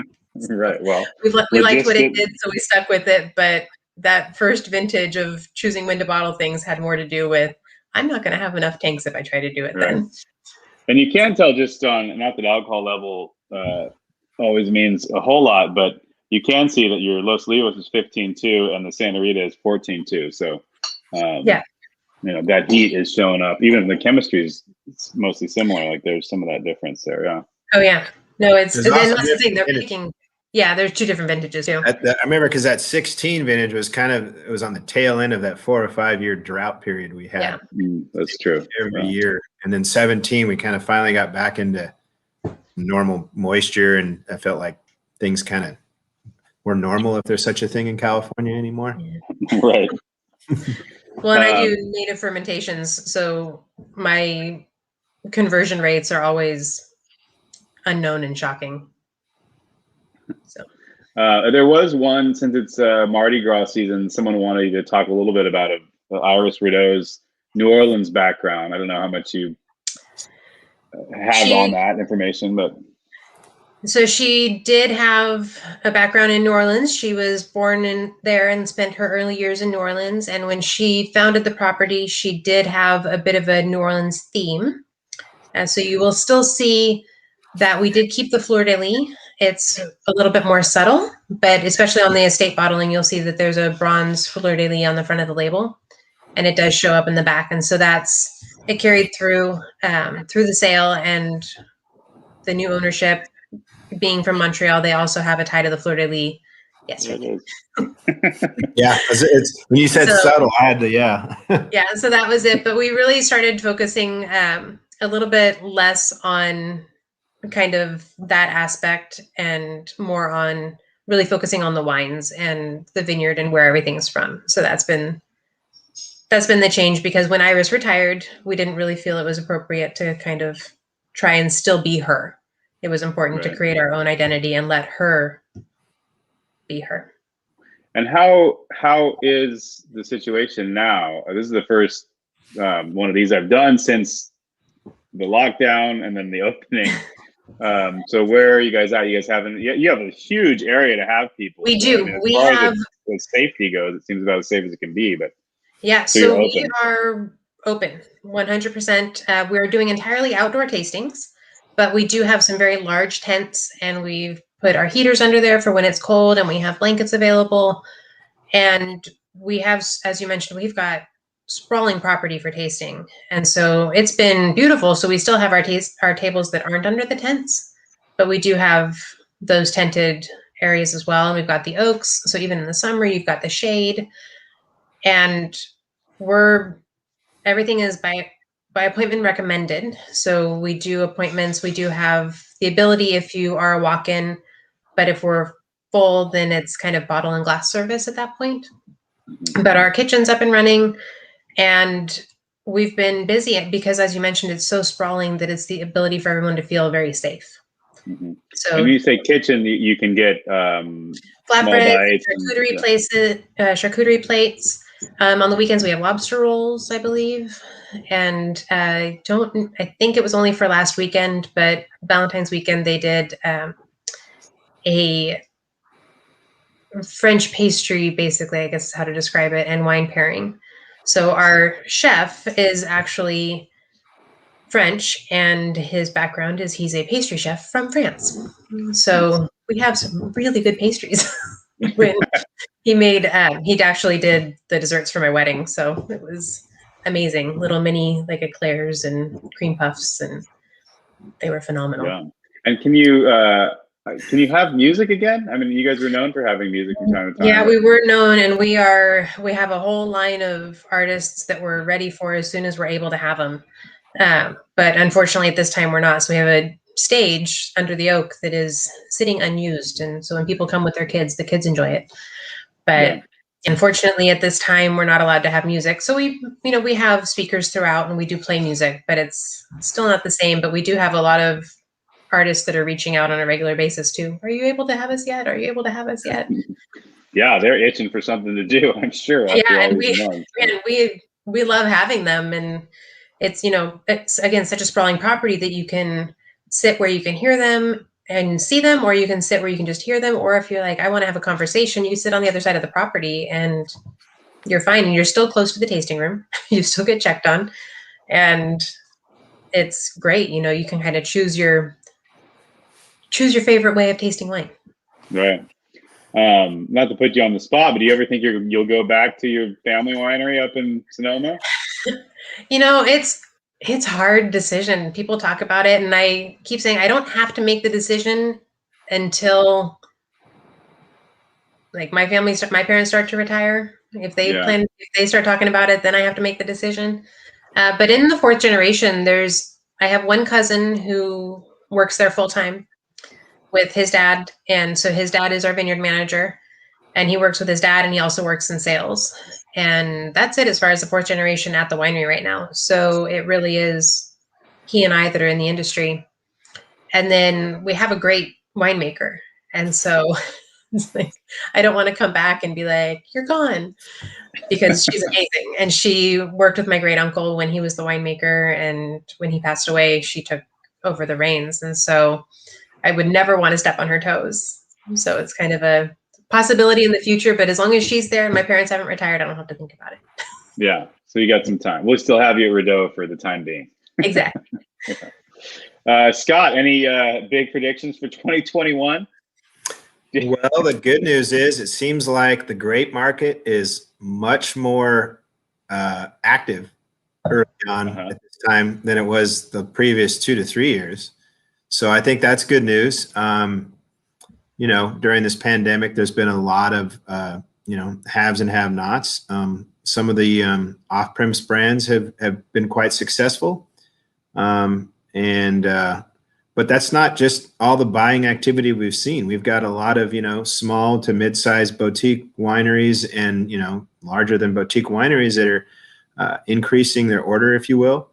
S1: Right. Well,
S2: we liked what it did, so we stuck with it. But that first vintage of choosing when to bottle things had more to do with, I'm not going to have enough tanks if I try to do it then.
S1: And you can tell just on, not that alcohol level always means a whole lot, but you can see that your Los Leos is 15.2 and the Santa Rita is 14.2. So, that heat is showing up. Even the chemistry is mostly similar. Like there's some of that difference there. Yeah.
S2: Oh yeah. No, it's
S3: There's
S2: and
S3: also
S2: that's the thing. They're
S3: different
S2: picking. Yeah, there's two different vintages too.
S3: I remember because that 16 vintage was it was on the tail end of that 4 or 5 year drought period we had.
S2: Yeah.
S1: That's true.
S3: Every year. And then 17, we kind of finally got back into normal moisture, and I felt like things kind of were normal, if there's such a thing in California anymore.
S1: Right.
S2: Well, and I do native fermentations, so my conversion rates are always unknown and shocking. So
S1: there was one, since it's Mardi Gras season, someone wanted you to talk a little bit about Iris Rideau's New Orleans background. I don't know how much you have on that information, but
S2: so she did have a background in New Orleans. She was born in there and spent her early years in New Orleans. And when she founded the property, she did have a bit of a New Orleans theme. So you will still see that we did keep the fleur-de-lis. It's a little bit more subtle, but especially on the estate bottling, you'll see that there's a bronze fleur-de-lis on the front of the label, and it does show up in the back. And so it carried through the sale, and the new ownership being from Montreal, they also have a tie to the fleur-de-lis. Yes, right.
S3: Yeah, it's when you said subtle, I had to, yeah.
S2: Yeah, so that was it. But we really started focusing a little bit less on kind of that aspect and more on really focusing on the wines and the vineyard and where everything's from. So that's been the change, because when Iris retired, we didn't really feel it was appropriate to kind of try and still be her. It was important to create our own identity and let her be her.
S1: And how is the situation now? This is the first one of these I've done since the lockdown and then the opening. So where are you guys at? You guys you have a huge area to have people.
S2: We do.
S1: I mean,
S2: we have,
S1: as safety goes, it seems about as safe as it can be. But
S2: yeah, so we are open 100%. We're doing entirely outdoor tastings, but we do have some very large tents, and we've put our heaters under there for when it's cold, and we have blankets available. And we have, as you mentioned, we've got sprawling property for tasting. And so it's been beautiful. So we still have our tables that aren't under the tents, but we do have those tented areas as well. And we've got the oaks. So even in the summer, you've got the shade, and everything is by appointment recommended. So we do appointments. We do have the ability, if you are a walk-in, but if we're full, then it's kind of bottle and glass service at that point. But our kitchen's up and running, and we've been busy because, as you mentioned, it's so sprawling that it's the ability for everyone to feel very safe.
S1: Mm-hmm.
S2: So
S1: when you say kitchen, you can get
S2: flatbreads, charcuterie plates. On the weekends, we have lobster rolls, I believe. And I think it was only for last weekend, but Valentine's weekend, they did a French pastry, basically, I guess is how to describe it, and wine pairing. So our chef is actually French, and his background is he's a pastry chef from France. So we have some really good pastries. When he actually did the desserts for my wedding, so it was amazing. Little mini like eclairs and cream puffs, and they were phenomenal.
S1: Yeah. And can you have music again? I mean, you guys were known for having music from time to time.
S2: Yeah, we were known, and we have a whole line of artists that we're ready for as soon as we're able to have them. But unfortunately, at this time, we're not. So we have a stage under the oak that is sitting unused, and so when people come with their kids, the kids enjoy it. But unfortunately, at this time, we're not allowed to have music. So we have speakers throughout, and we do play music, but it's still not the same. But we do have a lot of artists that are reaching out on a regular basis too. Are you able to have us yet? Are you able to have us yet?
S1: Yeah, they're itching for something to do, I'm sure.
S2: Yeah, and we we love having them. And it's, it's again, such a sprawling property that you can sit where you can hear them and see them, or you can sit where you can just hear them. Or if you're like, I want to have a conversation, you sit on the other side of the property and you're fine. And you're still close to the tasting room. You still get checked on. And it's great. You can kind of choose your favorite way of tasting wine.
S1: Right. Not to put you on the spot, but do you ever think you'll go back to your family winery up in Sonoma?
S2: It's hard decision. People talk about it, and I keep saying I don't have to make the decision until like my parents start to retire. If they start talking about it, then I have to make the decision. But in the fourth generation, I have one cousin who works there full time with his dad. And so his dad is our vineyard manager, and he works with his dad, and he also works in sales. And that's it as far as the fourth generation at the winery right now. So it really is he and I that are in the industry. And then we have a great winemaker. And so it's like, I don't want to come back and be like, you're gone, because she's amazing. And she worked with my great uncle when he was the winemaker. And when he passed away, she took over the reins. And so I would never want to step on her toes. So it's kind of a possibility in the future, but as long as she's there and my parents haven't retired, I don't have to think about it.
S1: Yeah. So you got some time. We'll still have you at Radeau for the time being.
S2: Exactly.
S1: Scott, any big predictions for 2021?
S3: Well, the good news is it seems like the grape market is much more active early on at this time than it was the previous 2 to 3 years. So I think that's good news. During this pandemic, there's been a lot of, haves and have-nots. Some of the off-premise brands have been quite successful. But that's not just all the buying activity we've seen. We've got a lot of, small to mid-sized boutique wineries and, larger than boutique wineries that are increasing their order, if you will.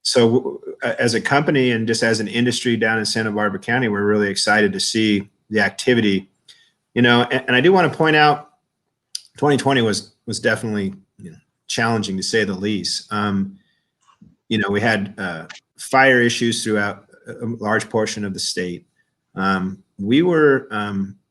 S3: So as a company and just as an industry down in Santa Barbara County, we're really excited to see the activity, and I do want to point out 2020 was definitely challenging to say the least. We had fire issues throughout a large portion of the state. We were,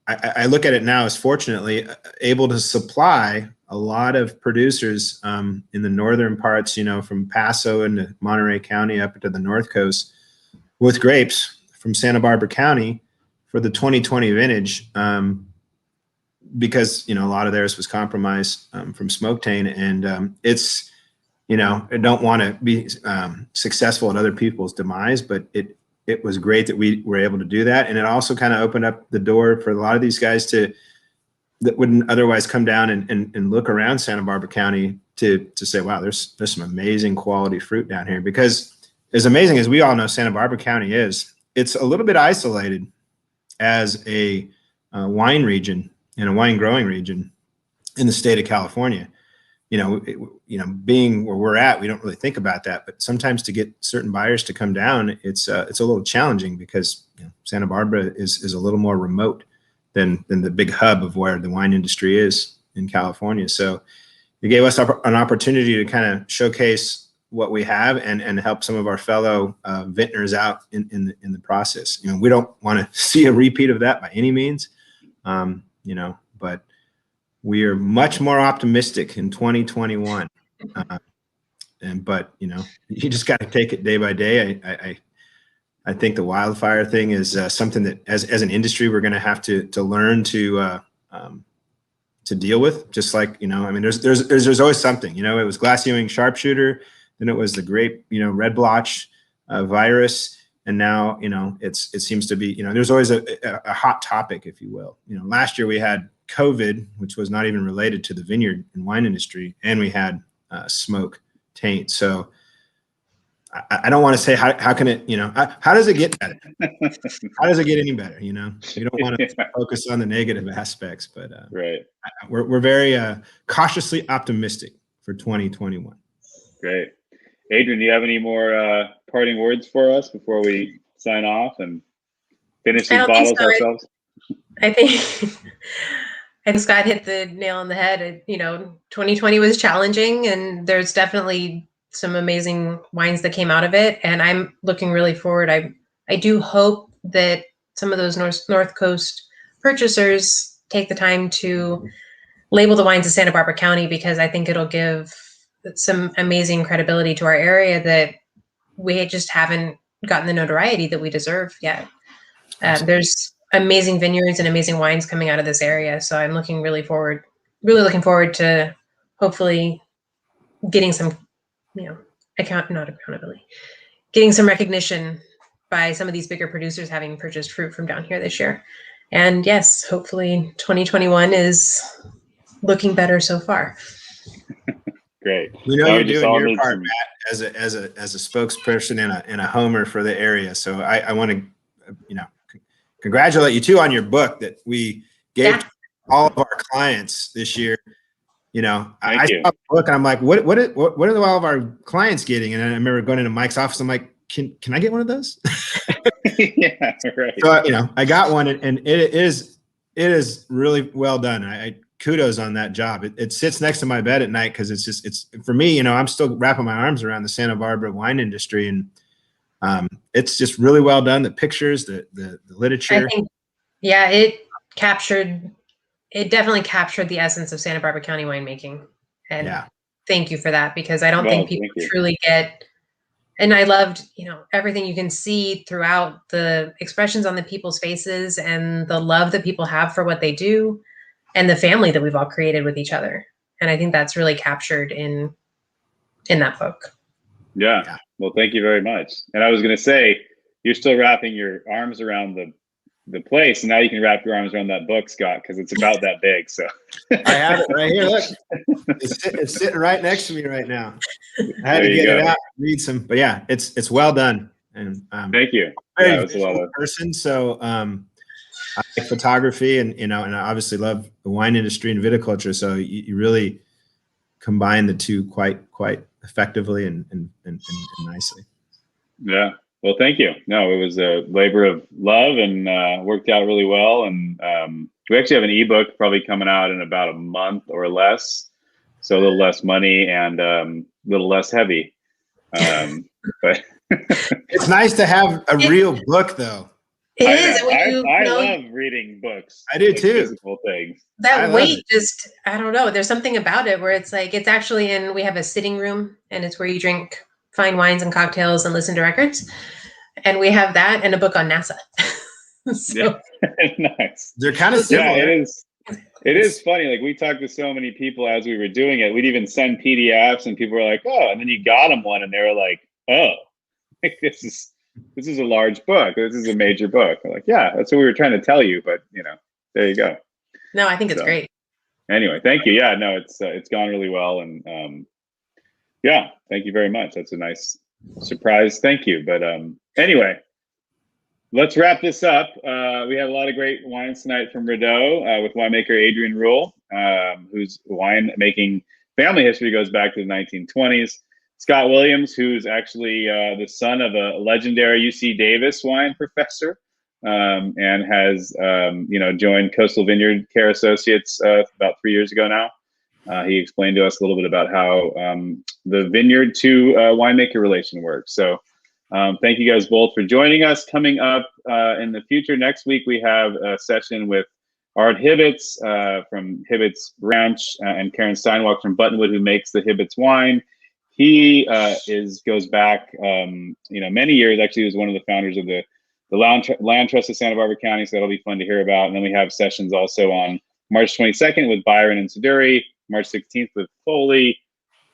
S3: I look at it now as fortunately able to supply a lot of producers in the northern parts, from Paso into Monterey County up to the North Coast with grapes from Santa Barbara County for the 2020 vintage, because, a lot of theirs was compromised from smoke taint. And it's, I don't want to be successful at other people's demise, but it was great that we were able to do that. And it also kind of opened up the door for a lot of these guys that wouldn't otherwise come down and look around Santa Barbara County to say, wow, there's some amazing quality fruit down here. Because as amazing as we all know Santa Barbara County is, it's a little bit isolated as a wine region and a wine growing region in the state of California. Being where we're at, we don't really think about that. But sometimes to get certain buyers to come down, it's a little challenging because Santa Barbara is a little more remote than the big hub of where the wine industry is in California. So it gave us an opportunity to kind of showcase what we have and help some of our fellow vintners out in the process. We don't want to see a repeat of that by any means, but we are much more optimistic in 2021. But you just got to take it day by day. I think the wildfire thing is something that as an industry, we're going to have to learn to deal with. Just like, there's always something, it was glass Ewing sharpshooter, then it was the grape, red blotch virus. And now, it seems to be, there's always a hot topic, if you will. Last year we had COVID, which was not even related to the vineyard and wine industry, and we had smoke taint. So I don't want to say how can it, how does it get better? How does it get any better? You don't want to focus on the negative aspects, but
S1: right.
S3: We're very cautiously optimistic for 2021.
S1: Great. Adrian, do you have any more parting words for us before we sign off and finish these bottles ourselves?
S2: I think Scott hit the nail on the head. 2020 was challenging, and there's definitely some amazing wines that came out of it. And I'm looking really forward. I do hope that some of those North Coast purchasers take the time to label the wines of Santa Barbara County, because I think it'll give some amazing credibility to our area that we just haven't gotten the notoriety that we deserve yet. There's amazing vineyards and amazing wines coming out of this area. So I'm really looking forward to hopefully getting some, getting some recognition by some of these bigger producers having purchased fruit from down here this year. And yes, hopefully 2021 is looking better so far.
S1: Great.
S3: We know you're doing your part, Matt, as a spokesperson and a homer for the area. So I want to, congratulate you too on your book that we gave to all of our clients this year. I saw the book and I'm like, what are all of our clients getting? And I remember going into Mike's office. I'm like, can I get one of those?
S1: Yeah, right.
S3: So I got one, and it is really well done. I kudos on that job. It sits next to my bed at night because it's for me. I'm still wrapping my arms around the Santa Barbara wine industry, and it's just really well done. The pictures, the literature.
S2: I think, it definitely captured the essence of Santa Barbara County winemaking. And thank you for that, because I don't think people truly get. And I loved, everything you can see throughout the expressions on the people's faces and the love that people have for what they do and the family that we've all created with each other. And I think that's really captured in that book.
S1: Yeah. Well, thank you very much. And I was going to say, you're still wrapping your arms around the place, and now you can wrap your arms around that book, Scott, because it's about that big. So
S3: I have it right here. Look, it's sitting right next to me right now. I had to get it out, read some, but yeah, it's well done. And
S1: thank you.
S3: I'm a very visual person, so I like photography, and and I obviously love the wine industry and viticulture. So you really combine the two quite effectively and nicely.
S1: Yeah. Well, thank you. No, it was a labor of love, and worked out really well. And we actually have an ebook probably coming out in about a month or less, so a little less money and a little less heavy. But
S3: it's nice to have a real book, though.
S2: It is.
S1: I love reading books.
S3: I do too.
S1: Physical things.
S2: That weight just, I don't know. There's something about it where it's like, it's actually we have a sitting room, and it's where you drink fine wines and cocktails and listen to records. And we have that and a book on NASA.
S1: So, nice.
S3: They're kind of similar.
S1: Yeah, it is funny. Like, we talked to so many people as we were doing it. We'd even send PDFs, and people were like, "Oh," and then you got them one, and they were like, "Oh, this is a large book. This is a major book." I'm like, yeah, that's what we were trying to tell you. But there you go.
S2: No, I think it's great.
S1: Anyway, thank you. Yeah, no, it's gone really well, and thank you very much. That's a nice surprise. Thank you. But anyway, let's wrap this up. We had a lot of great wines tonight from Radeau with winemaker Adrian Rule, whose winemaking family history goes back to the 1920s. Scott Williams, who's actually the son of a legendary UC Davis wine professor, and has joined Coastal Vineyard Care Associates about 3 years ago now. He explained to us a little bit about how the vineyard to winemaker relation works. So thank you guys both for joining us. Coming up in the future, next week, we have a session with Art Hibbets from Hibbets Ranch and Karen Steinwalk from Buttonwood, who makes the Hibbets wine. He goes back many years. Actually, he was one of the founders of the Land Trust of Santa Barbara County, so that'll be fun to hear about. And then we have sessions also on March 22nd with Byron and Siduri, March 16th with Foley,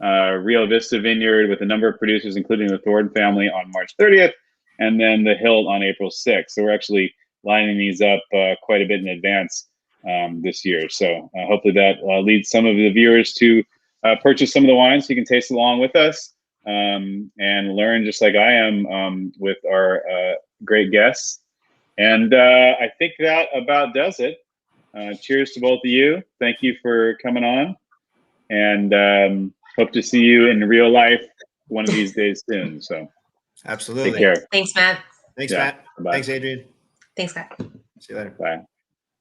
S1: Rio Vista Vineyard with a number of producers, including the Thornton family, on March 30th, and then the Hilt on April 6th. So we're actually lining these up quite a bit in advance this year. So hopefully that leads some of the viewers to purchase some of the wines so you can taste along with us and learn just like I am with our great guests. And I think that about does it. Cheers to both of you. Thank you for coming on, and hope to see you in real life one of these days soon. So
S3: absolutely.
S1: Take care.
S2: Thanks, Matt.
S3: Thanks, Matt.
S1: Bye.
S3: Thanks, Adrian.
S2: Thanks, Scott.
S3: See you later.
S1: Bye.